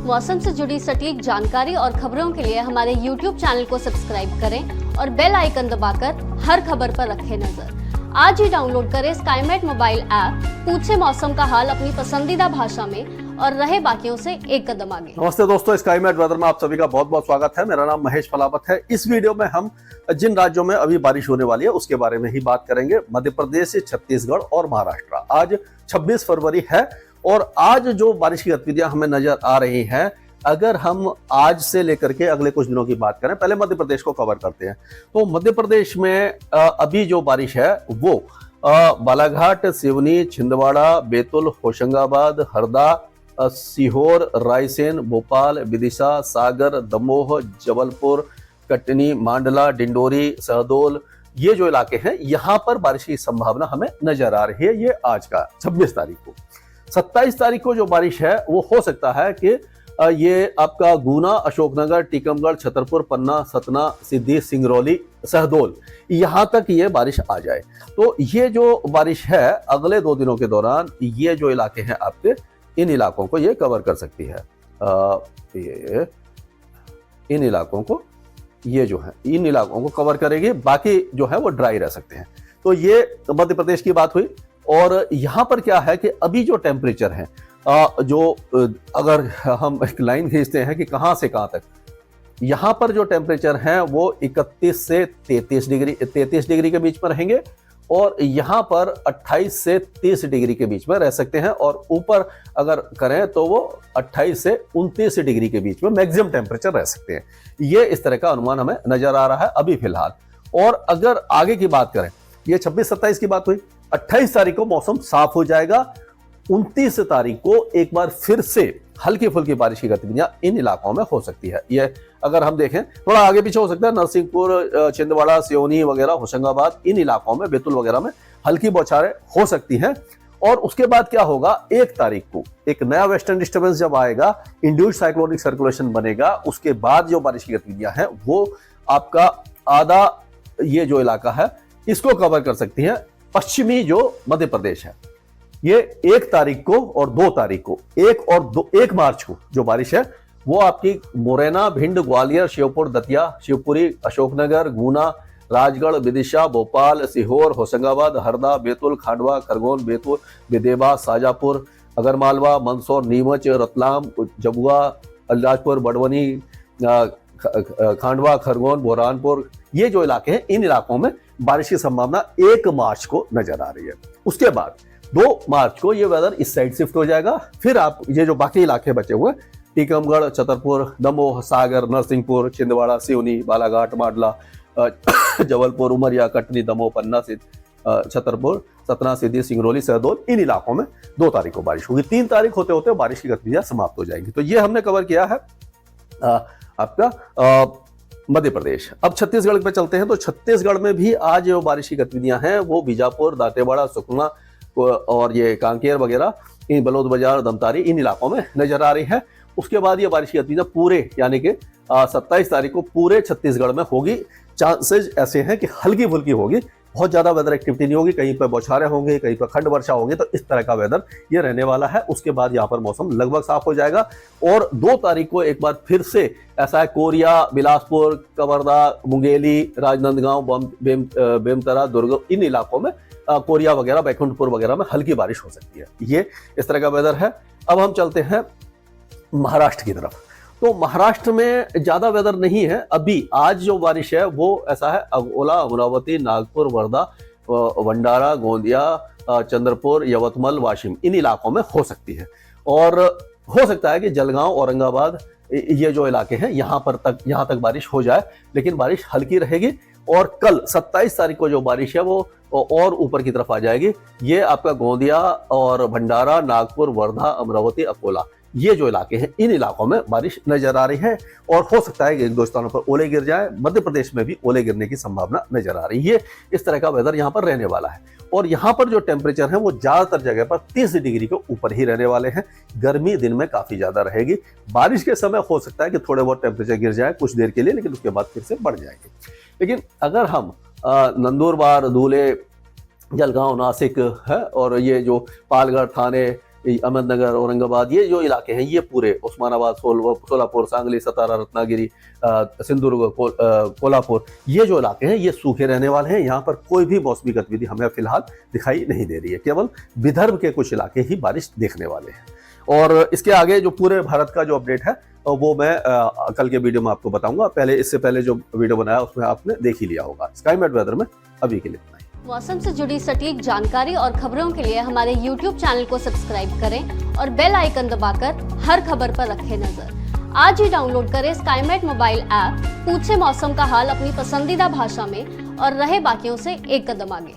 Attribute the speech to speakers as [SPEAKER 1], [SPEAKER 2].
[SPEAKER 1] मौसम से जुड़ी सटीक जानकारी और खबरों के लिए हमारे YouTube चैनल को सब्सक्राइब करें और बेल आइकन दबाकर हर खबर पर रखें नजर। आज ही डाउनलोड करें स्काईमेट मोबाइल ऐप, पूछे मौसम का हाल अपनी पसंदीदा भाषा में और रहे बाकियों से एक कदम आगे।
[SPEAKER 2] नमस्ते दोस्तों, स्काईमेट वेदर में आप सभी का बहुत बहुत स्वागत है। मेरा नाम महेश फलावत है। इस वीडियो में हम जिन राज्यों में अभी बारिश होने वाली है उसके बारे में ही बात करेंगे। मध्य प्रदेश, छत्तीसगढ़ और महाराष्ट्र। आज 26 फरवरी है और आज जो बारिश की गतिविधियां हमें नजर आ रही हैं, अगर हम आज से लेकर के अगले कुछ दिनों की बात करें, पहले मध्य प्रदेश को कवर करते हैं। तो मध्य प्रदेश में अभी जो बारिश है वो बालाघाट, सिवनी, छिंदवाड़ा, बैतूल, होशंगाबाद, हरदा, सीहोर, रायसेन, भोपाल, विदिशा, सागर, दमोह, जबलपुर, कटनी, मांडला, डिंडोरी, शहडोल, ये जो इलाके हैं यहाँ पर बारिश की संभावना हमें नजर आ रही है। ये आज का 26 तारीख को। 27 तारीख को जो बारिश है वो हो सकता है कि ये आपका गुना, अशोकनगर, टीकमगढ़, छतरपुर, पन्ना, सतना, सिद्धि, सिंगरौली, शहडोल, यहाँ तक ये बारिश आ जाए। तो ये जो बारिश है अगले 2 दिनों के दौरान ये जो इलाके हैं आपके, इन इलाकों को ये कवर कर सकती है। इन इलाकों को ये जो है इन इलाकों को कवर करेगी, बाकी जो है वो ड्राई रह सकते हैं। तो ये मध्य प्रदेश की बात हुई। और यहाँ पर क्या है कि अभी जो टेम्परेचर है, जो अगर हम एक लाइन खींचते हैं कि कहाँ से कहाँ तक, यहाँ पर जो टेम्परेचर है वो 31 से 33 डिग्री के बीच में रहेंगे और यहाँ पर 28 से 30 डिग्री के बीच में रह सकते हैं। और ऊपर अगर करें तो वो 28 से 29 डिग्री के बीच में मैक्सिमम टेम्परेचर रह सकते हैं। ये इस तरह का अनुमान हमें नजर आ रहा है अभी फिलहाल। और अगर आगे की बात करें, ये 26-27 की बात हुई। 28 तारीख को मौसम साफ हो जाएगा। 29 तारीख को एक बार फिर से हल्की फुल्की बारिश की गतिविधियां इन इलाकों में हो सकती है। ये अगर हम देखें थोड़ा आगे पीछे हो सकता है, नरसिंहपुर, छिंदवाड़ा, सिवनी वगैरह, होशंगाबाद, इन इलाकों में, बैतूल वगैरह में हल्की बौछारें हो सकती हैं। और उसके बाद क्या होगा, 1 तारीख को एक नया वेस्टर्न डिस्टर्बेंस जब आएगा, इंड्यूस्ड साइक्लोनिक सर्कुलेशन बनेगा, उसके बाद जो बारिश की गतिविधियां हैं वो आपका आधा ये जो इलाका है इसको कवर कर सकती है। पश्चिमी जो मध्य प्रदेश है, ये 1 तारीख को और 2 तारीख को, 1 मार्च को जो बारिश है वो आपकी मुरैना, भिंड, ग्वालियर, श्योपुर, दतिया, शिवपुरी, अशोकनगर, गुना, राजगढ़, विदिशा, भोपाल, सीहोर, होशंगाबाद, हरदा, बैतूल, खांडवा, खरगोन, बैतूल, विदेवा, शाजापुर, अगरमालवा, मंदसौर, नीमच, रतलाम, जबुआ, अलीराजपुर, बड़वनी, खांडवा, खरगोन, बुरहानपुर, ये जो इलाके हैं इन इलाकों में बारिश की संभावना 1 मार्च को नजर आ रही है। उसके बाद 2 मार्च को ये वेदर इस साइड शिफ्ट हो जाएगा। फिर आप ये जो बाकी इलाके बचे हुए, टीकमगढ़, छतरपुर, दमोह, सागर, नरसिंहपुर, छिंदवाड़ा, सिवनी, बालाघाट, मांडला, जबलपुर, उमरिया, कटनी, दमोह, पन्ना, छतरपुर, सतना, सिद्धि, सिंगरौली, शहडोल, इन इलाकों में 2 तारीख को बारिश होगी। 3 तारीख होते होते बारिश की गतिविधियां समाप्त हो जाएंगी। तो ये हमने कवर किया है आपका मध्य प्रदेश। अब छत्तीसगढ़ पे चलते हैं। तो छत्तीसगढ़ में भी आज जो बारिश की गतिविधियां हैं वो बीजापुर, दांतेवाड़ा, सुकमा और ये कांकेर वगैरह, इन बलौद बाजार, दमतारी, इन इलाकों में नजर आ रही है। उसके बाद ये बारिश की गतिविधियां पूरे यानी कि 27 तारीख को पूरे छत्तीसगढ़ में होगी। चांसेस ऐसे हैं कि हल्की फुल्की होगी, बहुत ज्यादा वेदर एक्टिविटी नहीं होगी, कहीं पर बौछारें होंगी, कहीं पर खंड वर्षा होगी। तो इस तरह का वेदर ये रहने वाला है। उसके बाद यहाँ पर मौसम लगभग साफ हो जाएगा। और 2 तारीख को एक बार फिर से ऐसा है, कोरिया, बिलासपुर, कवर्धा, मुंगेली, राजनांदगांव, बेमतरा, दुर्ग, इन इलाकों में, कोरिया वगैरह, बैकुंठपुर वगैरह में हल्की बारिश हो सकती है। ये इस तरह का वेदर है। अब हम चलते हैं महाराष्ट्र की तरफ। तो महाराष्ट्र में ज्यादा वेदर नहीं है अभी। आज जो बारिश है वो ऐसा है, अकोला, अमरावती, नागपुर, वर्धा, भंडारा, गोंदिया, चंद्रपुर, यवतमाल, वाशिम, इन इलाकों में हो सकती है। और हो सकता है कि जलगांव, औरंगाबाद, ये जो इलाके हैं यहाँ तक बारिश हो जाए, लेकिन बारिश हल्की रहेगी। और कल 27 तारीख को जो बारिश है वो और ऊपर की तरफ आ जाएगी। ये आपका गोंदिया और भंडारा, नागपुर, वर्धा, अमरावती, अकोला, ये जो इलाके हैं इन इलाकों में बारिश नजर आ रही है। और हो सकता है कि 1-2 स्थानों पर ओले गिर जाए। मध्य प्रदेश में भी ओले गिरने की संभावना नजर आ रही है। इस तरह का वेदर यहाँ पर रहने वाला है। और यहाँ पर जो टेम्परेचर है वो ज्यादातर जगह पर 30 डिग्री के ऊपर ही रहने वाले हैं। गर्मी दिन में काफी ज्यादा रहेगी। बारिश के समय हो सकता है कि थोड़े बहुत टेम्परेचर गिर जाए कुछ देर के लिए, लेकिन उसके बाद फिर से बढ़ जाएंगे। लेकिन अगर हम नंदुरबार, धुले, जलगांव, नासिक है और ये जो पालघर, थाने, अहमदनगर, औरंगाबाद, ये जो इलाके हैं ये पूरे उस्मानाबाद, सोलापुर, सांगली, सतारा, रत्नागिरी, सिंधुदुर्ग, कोल्हापुर, ये जो इलाके हैं ये सूखे रहने वाले हैं। यहाँ पर कोई भी मौसमी गतिविधि हमें फिलहाल दिखाई नहीं दे रही है। केवल विदर्भ के कुछ इलाके ही बारिश देखने वाले हैं। और इसके आगे जो पूरे भारत का जो अपडेट है वो मैं कल के वीडियो में आपको बताऊंगा। पहले इससे पहले जो वीडियो बनाया उसमें आपने देख ही लिया होगा। स्काईमेट वेदर में अभी के लिए इतना ही।
[SPEAKER 1] मौसम से जुड़ी सटीक जानकारी और खबरों के लिए हमारे YouTube चैनल को सब्सक्राइब करें और बेल आइकन दबाकर हर खबर पर रखें नजर। आज ही डाउनलोड करें स्काईमेट मोबाइल ऐप, पूछे मौसम का हाल अपनी पसंदीदा भाषा में और रहे बाकियों से एक कदम आगे।